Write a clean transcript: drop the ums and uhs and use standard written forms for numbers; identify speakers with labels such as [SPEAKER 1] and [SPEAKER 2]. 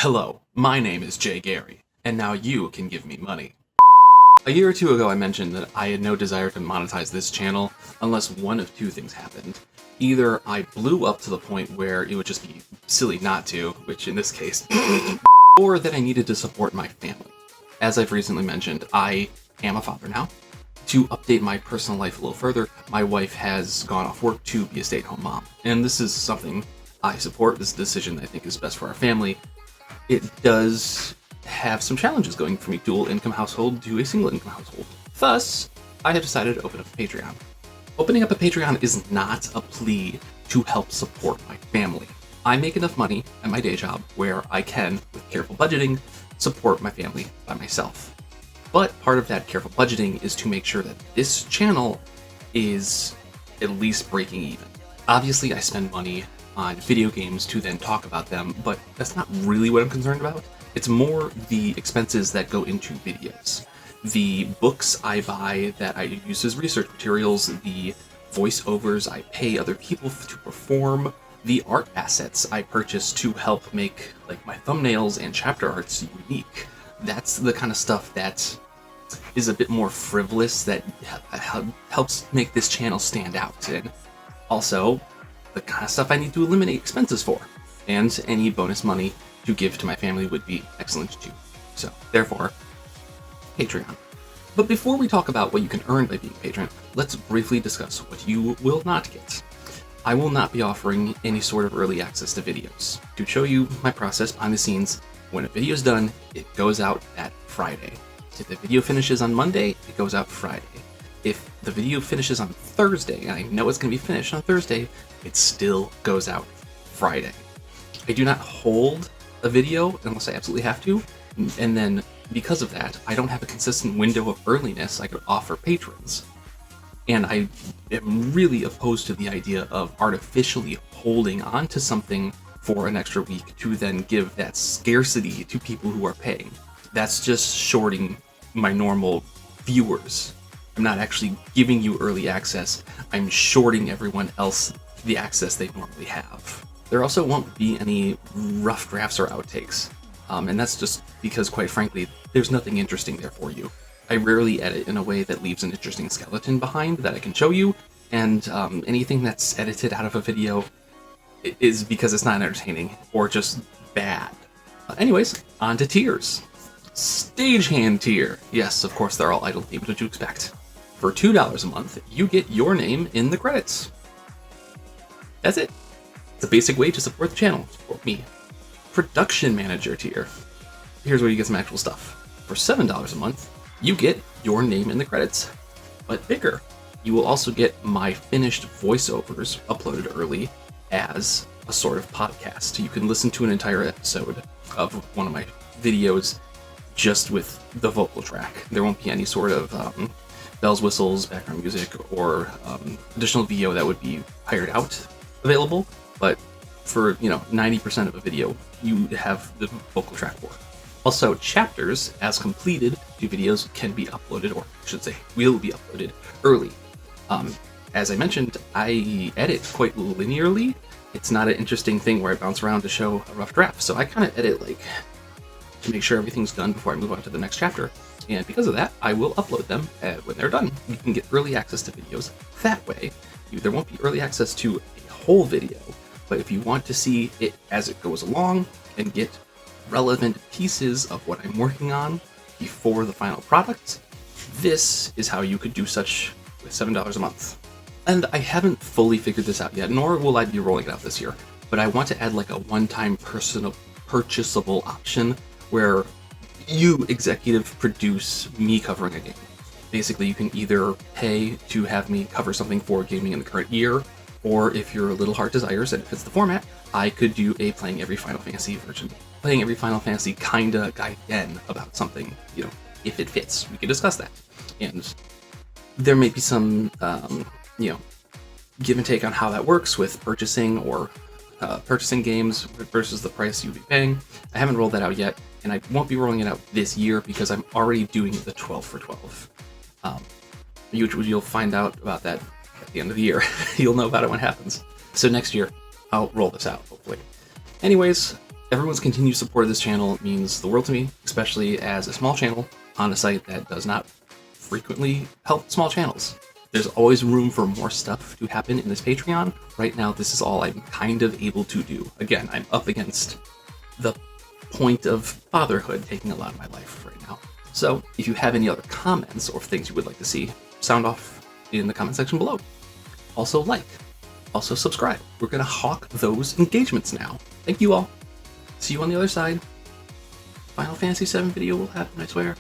[SPEAKER 1] Hello, my name is Jay Gary, and now you can give me money. A year or two ago I mentioned that I had no desire to monetize this channel unless one of two things happened. Either I blew up to the point where it would just be silly not to, which in this case, or that I needed to support my family. As I've recently mentioned, I am a father now. To update my personal life a little further, my wife has gone off work to be a stay-at-home mom, and this is something I support. This decision I think is best for our family. It does have some challenges going from a dual income household to a single income household. Thus, I have decided to open up a Patreon. Opening up a Patreon is not a plea to help support my family. I make enough money at my day job where I can, with careful budgeting, support my family by myself. But part of that careful budgeting is to make sure that this channel is at least breaking even. Obviously, I spend money on video games to then talk about them, but that's not really what I'm concerned about. It's more the expenses that go into videos. The books I buy that I use as research materials, the voiceovers I pay other people to perform, the art assets I purchase to help make like my thumbnails and chapter arts unique. That's the kind of stuff that is a bit more frivolous that helps make this channel stand out, and also the kind of stuff I need to eliminate expenses for. And any bonus money to give to my family would be excellent too. So, therefore, Patreon. But before we talk about what you can earn by being a patron, let's briefly discuss what you will not get. I will not be offering any sort of early access to videos. To show you my process behind the scenes, when a video is done, it goes out at Friday. If the video finishes on Monday, it goes out Friday. If the video finishes on Thursday, and I know it's going to be finished on Thursday, it still goes out Friday. I do not hold a video unless I absolutely have to, and then because of that, I don't have a consistent window of earliness I could offer patrons. And I am really opposed to the idea of artificially holding on to something for an extra week to then give that scarcity to people who are paying. That's just shorting my normal viewers. I'm not actually giving you early access, I'm shorting everyone else the access they normally have. There also won't be any rough drafts or outtakes, and that's just because, quite frankly, there's nothing interesting there for you. I rarely edit in a way that leaves an interesting skeleton behind that I can show you, and anything that's edited out of a video is because it's not entertaining or just bad. Anyways, on to tiers. Stagehand tier. Yes, of course, they're all idle themed. What you expect? For $2 a month, you get your name in the credits. That's it. It's a basic way to support the channel, support me. Production manager tier. Here's where you get some actual stuff. For $7 a month, you get your name in the credits, but bigger. You will also get my finished voiceovers uploaded early as a sort of podcast. You can listen to an entire episode of one of my videos just with the vocal track. There won't be any sort of bells, whistles, background music, or additional video that would be hired out available, but for 90% of a video, you have the vocal track for. Also, chapters, as completed to videos, can be uploaded, or I should say, will be uploaded early. As I mentioned, I edit quite linearly. It's not an interesting thing where I bounce around to show a rough draft, so I kind of edit to make sure everything's done before I move on to the next chapter. And because of that, I will upload them when they're done. You can get early access to videos that way. There won't be early access to a whole video, but if you want to see it as it goes along and get relevant pieces of what I'm working on before the final product, this is how you could do such with $7 a month. And I haven't fully figured this out yet, nor will I be rolling it out this year, but I want to add a one-time purchasable option where you executive produce me covering a game. Basically, you can either pay to have me cover something for gaming in the current year, or if your little heart desires and it fits the format, I could do a playing every Final Fantasy version. Playing every Final Fantasy kinda guide again about something, if it fits. We could discuss that. And there may be some, give and take on how that works with purchasing or purchasing games versus the price you'd be paying. I haven't rolled that out yet, and I won't be rolling it out this year because I'm already doing the 12 for 12. You'll find out about that at the end of the year. You'll know about it when it happens. So next year, I'll roll this out, hopefully. Anyways, Everyone's continued support of this channel means the world to me, especially as a small channel on a site that does not frequently help small channels. There's always room for more stuff to happen in this Patreon. Right now, this is all I'm kind of able to do. Again, I'm up against the point of fatherhood taking a lot of my life right now. So if you have any other comments or things you would like to see, sound off in the comment section below. Also like, also subscribe. We're gonna hawk those engagements now. Thank you all. See you on the other side. Final Fantasy VII video will happen, I swear.